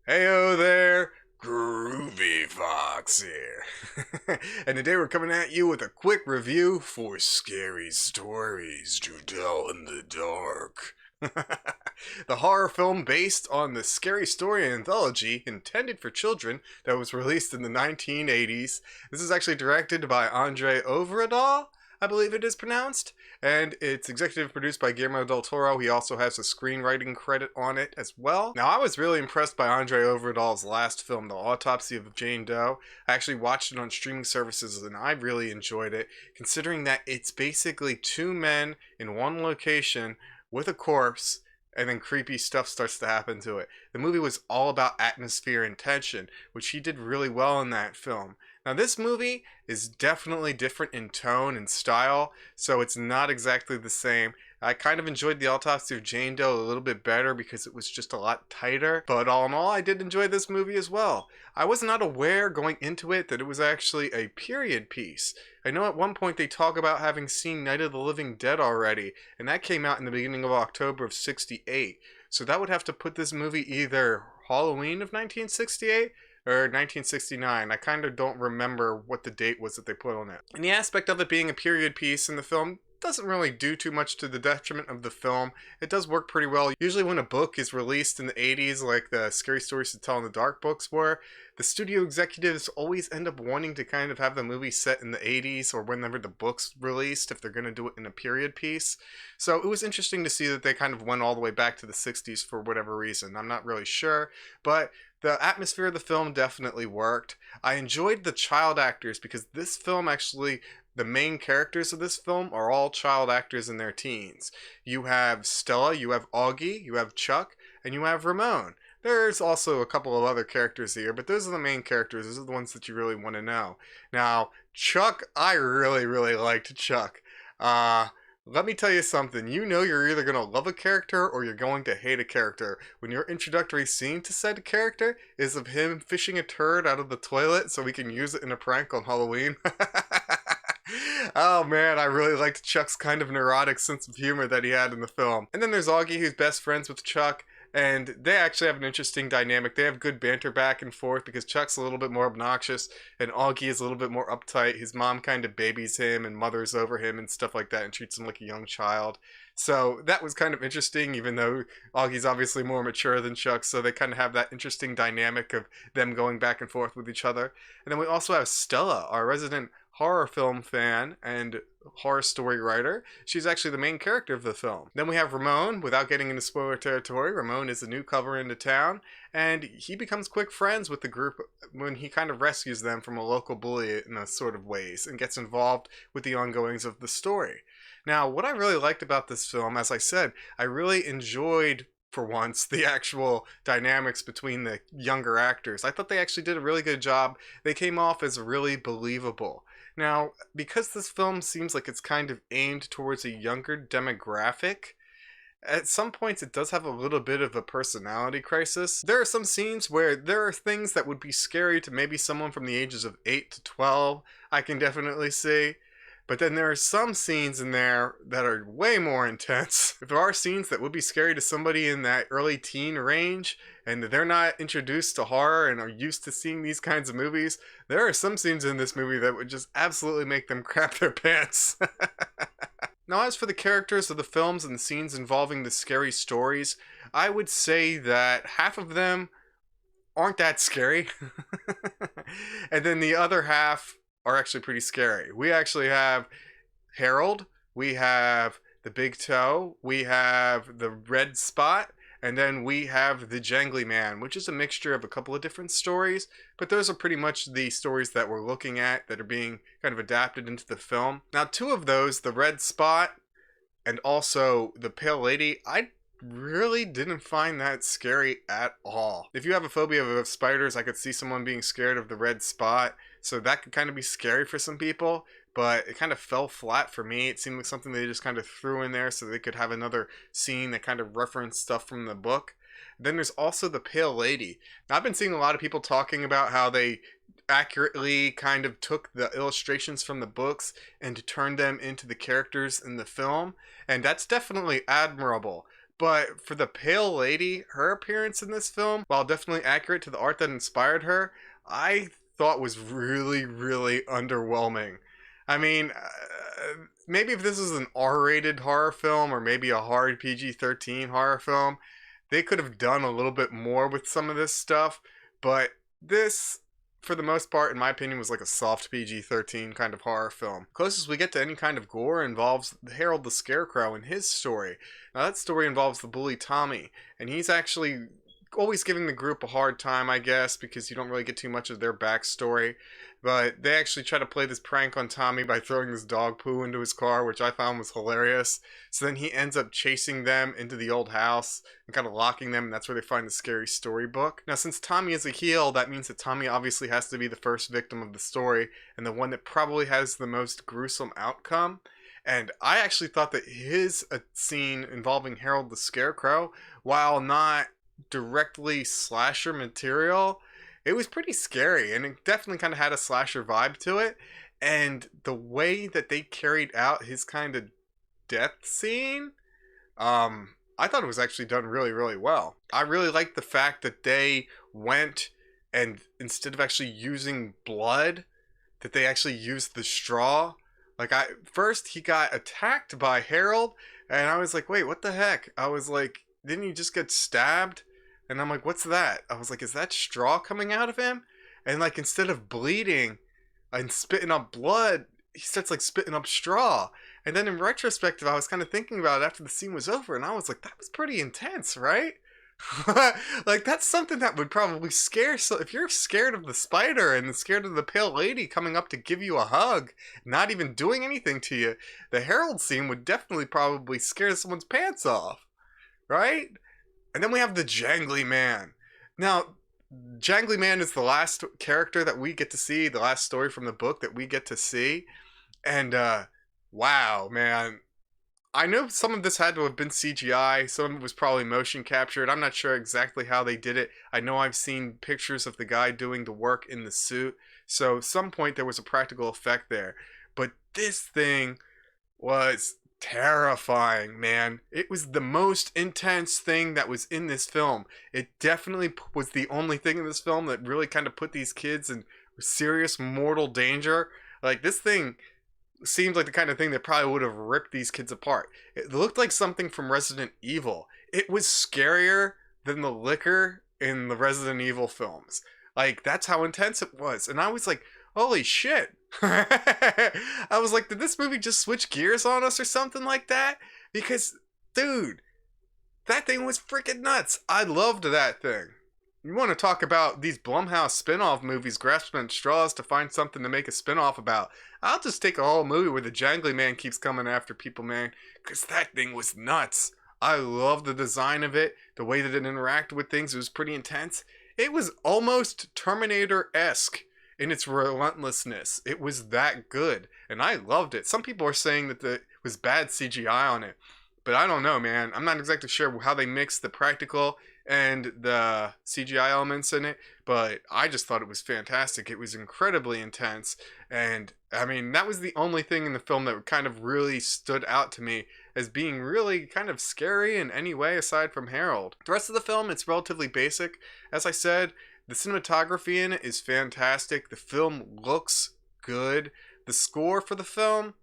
Heyo there, Groovy Fox here. And today we're coming at you with a quick review for Scary Stories to Tell in the Dark. The horror film based on the Scary Story anthology intended for children that was released in the 1980s. This is actually directed by Andre Overdahl, I believe it is pronounced, and it's executive produced by Guillermo del Toro. He also has a screenwriting credit on it as well. Now, I was really impressed by Andre Overdahl's last film, The Autopsy of Jane Doe. I actually watched it on streaming services and I really enjoyed it, considering that it's basically two men in one location with a corpse, and then creepy stuff starts to happen to it. The movie was all about atmosphere and tension, which he did really well in that film. Now, this movie is definitely different in tone and style, so it's not exactly the same. I kind of enjoyed The Autopsy of Jane Doe a little bit better because it was just a lot tighter, but all in all, I did enjoy this movie as well. I was not aware going into it that it was actually a period piece. I know at one point they talk about having seen Night of the Living Dead already, and that came out in the beginning of October of '68. So that would have to put this movie either Halloween of 1968 or 1969. I kind of don't remember what the date was that they put on it. And the aspect of it being a period piece in the film doesn't really do too much to the detriment of the film. It does work pretty well. Usually when a book is released in the 80s, like the Scary Stories to Tell in the Dark books were, the studio executives always end up wanting to kind of have the movie set in the 80s or whenever the book's released if they're going to do it in a period piece. So it was interesting to see that they kind of went all the way back to the 60s for whatever reason. I'm not really sure, but the atmosphere of the film definitely worked. I enjoyed the child actors because this film actually, the main characters of this film are all child actors in their teens. You have Stella, you have Augie, you have Chuck, and you have Ramón. There's also a couple of other characters here, but those are the main characters. Those are the ones that you really want to know. Now, Chuck, I really liked Chuck. Let me tell you something. You know you're either going to love a character or you're going to hate a character when your introductory scene to said character is of him fishing a turd out of the toilet so we can use it in a prank on Halloween. Oh man, I really liked Chuck's kind of neurotic sense of humor that he had in the film. And then there's Augie, who's best friends with Chuck, and they actually have an interesting dynamic. They have good banter back and forth because Chuck's a little bit more obnoxious and Augie is a little bit more uptight. His mom kind of babies him and mothers over him and stuff like that and treats him like a young child. So that was kind of interesting, even though Augie's obviously more mature than Chuck, so they kind of have that interesting dynamic of them going back and forth with each other. And then we also have Stella, our resident horror film fan and horror story writer. She's actually the main character of the film. Then we have Ramón. Without getting into spoiler territory, Ramón is a newcomer into town, and he becomes quick friends with the group when he kind of rescues them from a local bully in a sort of ways and gets involved with the ongoings of the story. Now, what I really liked about this film, as I said, I really enjoyed for once the actual dynamics between the younger actors. I thought they actually did a really good job. They came off as really believable. Now, because this film seems like it's kind of aimed towards a younger demographic, at some points it does have a little bit of a personality crisis. There are some scenes where there are things that would be scary to maybe someone from the ages of 8 to 12, I can definitely see. But then there are some scenes in there that are way more intense. If there are scenes that would be scary to somebody in that early teen range, and they're not introduced to horror and are used to seeing these kinds of movies, there are some scenes in this movie that would just absolutely make them crap their pants. Now, as for the characters of the films and the scenes involving the scary stories, I would say that half of them aren't that scary. And then the other half are actually pretty scary. We actually have Harold, we have the Big Toe, we have the Red Spot, and then we have the Jangly Man, which is a mixture of a couple of different stories, but those are pretty much the stories that we're looking at that are being kind of adapted into the film. Now, two of those, the Red Spot and also the Pale Lady, I really didn't find that scary at all. If you have a phobia of spiders, I could see someone being scared of the Red Spot, so that could kind of be scary for some people, but it kind of fell flat for me. It seemed like something they just kind of threw in there so they could have another scene that kind of referenced stuff from the book. Then there's also the Pale Lady. Now, I've been seeing a lot of people talking about how they accurately kind of took the illustrations from the books and turned them into the characters in the film, and that's definitely admirable. But for the Pale Lady, her appearance in this film, while definitely accurate to the art that inspired her, I thought was really, really underwhelming. I mean, maybe if this was an R-rated horror film or maybe a hard PG-13 horror film, they could have done a little bit more with some of this stuff. But this, for the most part, in my opinion, was like a soft PG-13 kind of horror film. Closest we get to any kind of gore involves Harold the Scarecrow and his story. Now that story involves the bully Tommy, and he's actually always giving the group a hard time, I guess, because you don't really get too much of their backstory. But they actually try to play this prank on Tommy by throwing this dog poo into his car, which I found was hilarious. So then he ends up chasing them into the old house and kind of locking them, and that's where they find the scary storybook. Now, since Tommy is a heel, that means that Tommy obviously has to be the first victim of the story, and the one that probably has the most gruesome outcome. And I actually thought that his scene involving Harold the Scarecrow, while not directly slasher material, it was pretty scary, and it definitely kind of had a slasher vibe to it. And the way that they carried out his kind of death scene, I thought it was actually done really, really well. I really liked the fact that they went and instead of actually using blood, that they actually used the straw. Like, first he got attacked by Harold, and I was like, wait, what the heck? I was like, didn't he just get stabbed? And I'm like, what's that? I was like, is that straw coming out of him? And like, instead of bleeding and spitting up blood, he starts like spitting up straw. And then in retrospective, I was kind of thinking about it after the scene was over, and I was like, that was pretty intense, right? Like, that's something that would probably scare. So if you're scared of the spider and scared of the Pale Lady coming up to give you a hug, not even doing anything to you, the Harold scene would definitely probably scare someone's pants off, right? And then we have the Jangly Man. Now, Jangly Man is the last character that we get to see, the last story from the book that we get to see. And, wow, man. I know some of this had to have been CGI, some of it was probably motion captured. I'm not sure exactly how they did it. I know I've seen pictures of the guy doing the work in the suit, so at some point there was a practical effect there. But this thing was terrifying, man. It was the most intense thing that was in this film. It definitely was the only thing in this film that really kind of put these kids in serious mortal danger. Like, this thing seems like the kind of thing that probably would have ripped these kids apart. It looked like something from Resident Evil. It was scarier than the liquor in the Resident Evil films. Like, that's how intense it was. And I was like, holy shit. I was like, did this movie just switch gears on us or something like that? Because, dude, that thing was freaking nuts. I loved that thing. You want to talk about these Blumhouse spin-off movies grasping at straws to find something to make a spin-off about. I'll just take a whole movie where the Jangly Man keeps coming after people, man, because that thing was nuts. I love the design of it, the way that it interacted with things. It was pretty intense. It was almost Terminator-esque in its relentlessness. It was that good, and I loved it. Some people are saying that it was bad CGI on it, but I don't know, man. I'm not exactly sure how they mixed the practical and the CGI elements in it, but I just thought it was fantastic. It was incredibly intense, and I mean, that was the only thing in the film that kind of really stood out to me as being really kind of scary in any way aside from Harold. The rest of the film, it's relatively basic. As I said, the cinematography in it is fantastic. The film looks good. The score for the film,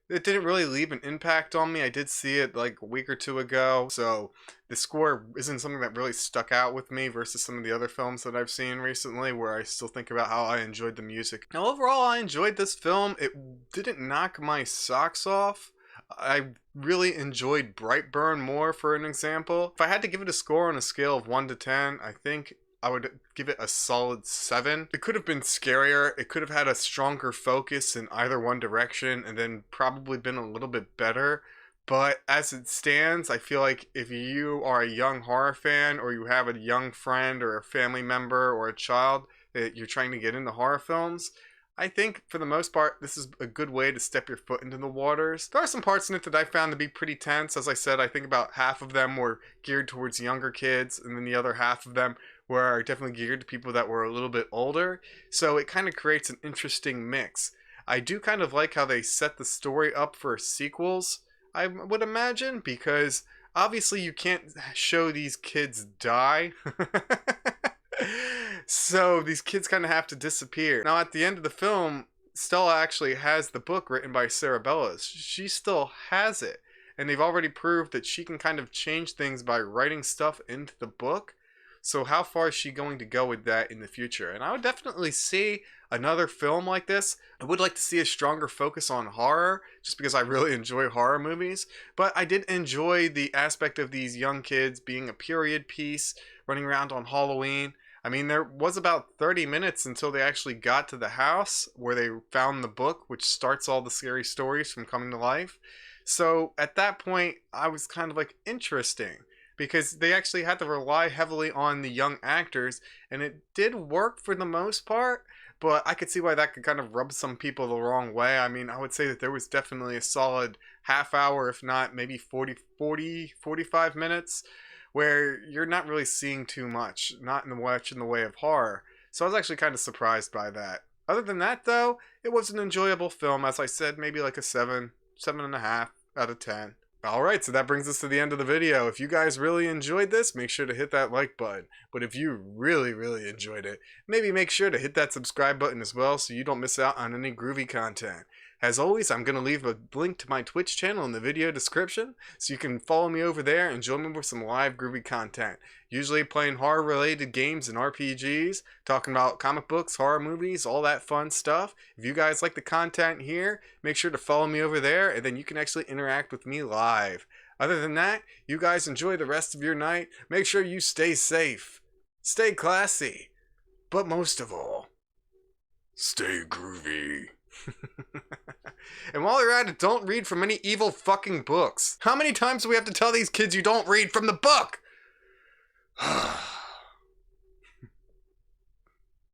it didn't really leave an impact on me. I did see it like a week or two ago, so the score isn't something that really stuck out with me versus some of the other films that I've seen recently where I still think about how I enjoyed the music. Now, overall, I enjoyed this film. It didn't knock my socks off. I really enjoyed Brightburn more, for an example. If I had to give it a score on a scale of 1 to 10, I think I would give it a solid 7. It could have been scarier. It could have had a stronger focus in either one direction and then probably been a little bit better. But as it stands, I feel like if you are a young horror fan or you have a young friend or a family member or a child that you're trying to get into horror films, I think for the most part, this is a good way to step your foot into the waters. There are some parts in it that I found to be pretty tense. As I said, I think about half of them were geared towards younger kids, and then the other half of them were definitely geared to people that were a little bit older. So it kind of creates an interesting mix. I do kind of like how they set the story up for sequels, I would imagine, because obviously you can't show these kids die. So these kids kind of have to disappear. Now at the end of the film, Stella actually has the book written by Sarah Bellas. She still has it. And they've already proved that she can kind of change things by writing stuff into the book. So how far is she going to go with that in the future? And I would definitely see another film like this. I would like to see a stronger focus on horror, just because I really enjoy horror movies. But I did enjoy the aspect of these young kids being a period piece, running around on Halloween. I mean, there was about 30 minutes until they actually got to the house where they found the book, which starts all the scary stories from coming to life. So at that point, I was kind of like, interesting, because they actually had to rely heavily on the young actors, and it did work for the most part. But I could see why that could kind of rub some people the wrong way. I mean, I would say that there was definitely a solid half hour, if not maybe 45 minutes, where you're not really seeing too much, not in much in the way of horror. So I was actually kind of surprised by that. Other than that, though, it was an enjoyable film. As I said, maybe like a 7.5 out of 10. Alright, so that brings us to the end of the video. If you guys really enjoyed this, make sure to hit that like button. But if you really, really enjoyed it, maybe make sure to hit that subscribe button as well so you don't miss out on any groovy content. As always, I'm going to leave a link to my Twitch channel in the video description, so you can follow me over there and join me with some live groovy content. Usually playing horror-related games and RPGs, talking about comic books, horror movies, all that fun stuff. If you guys like the content here, make sure to follow me over there, and then you can actually interact with me live. Other than that, you guys enjoy the rest of your night. Make sure you stay safe, stay classy, but most of all, stay groovy. And while you're at it, don't read from any evil fucking books. How many times do we have to tell these kids you don't read from the book?